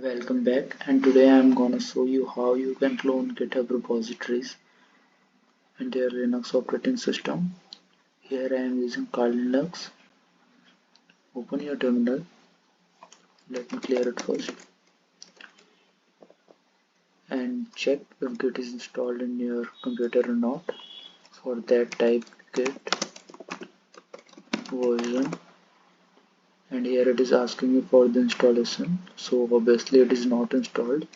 Welcome back, and today I am gonna show you how you can clone GitHub repositories in their Linux operating system. Here I am using Kali Linux. Open your terminal. Let me clear it first and check if Git is installed in your computer or not. For that, type git version, and here it is asking you for the installation. So obviously it is not installed.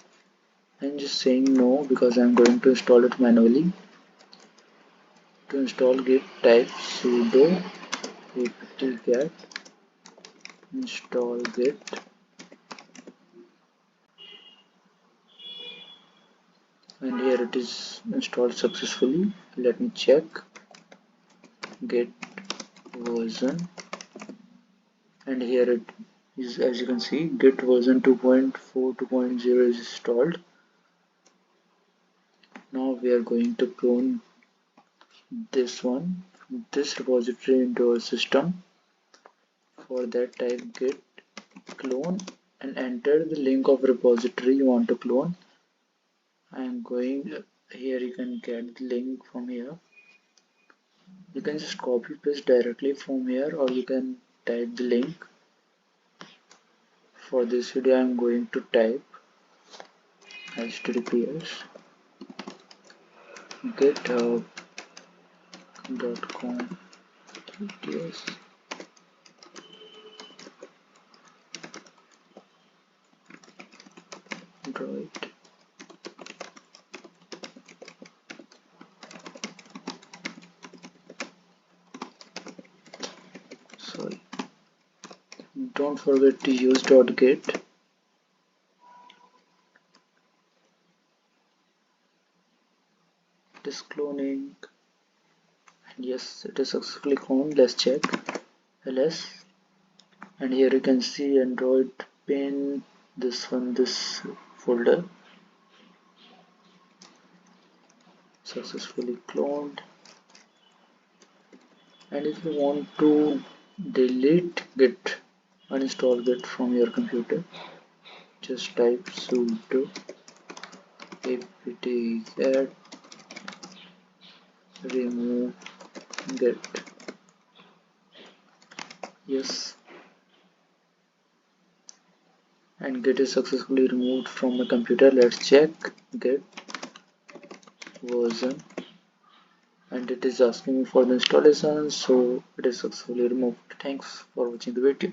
I'm just saying no because I'm going to install it manually. To install Git, type sudo apt-get install Git, and here it is installed successfully. Let me check Git version, and here it is. As you can see, Git version 2.4 2.0 is installed. Now we are going to clone this repository into our system. For that, type git clone and enter the link of repository you want to clone. I am going here. You can get the link from here. You can just copy paste directly from here, or you can type the link. For this video I am going to type https github.com Android. Sorry, don't forget to use .git. It is cloning, and yes, it is successfully cloned. Let's check ls, and here you can see Android pin, this folder successfully cloned. And if you want to delete Git, uninstall Git from your computer, just type sudo apt-get remove Git. Yes, and Git is successfully removed from my computer. Let's check Git version, and it is asking me for the installation, so it is successfully removed. Thanks for watching the video.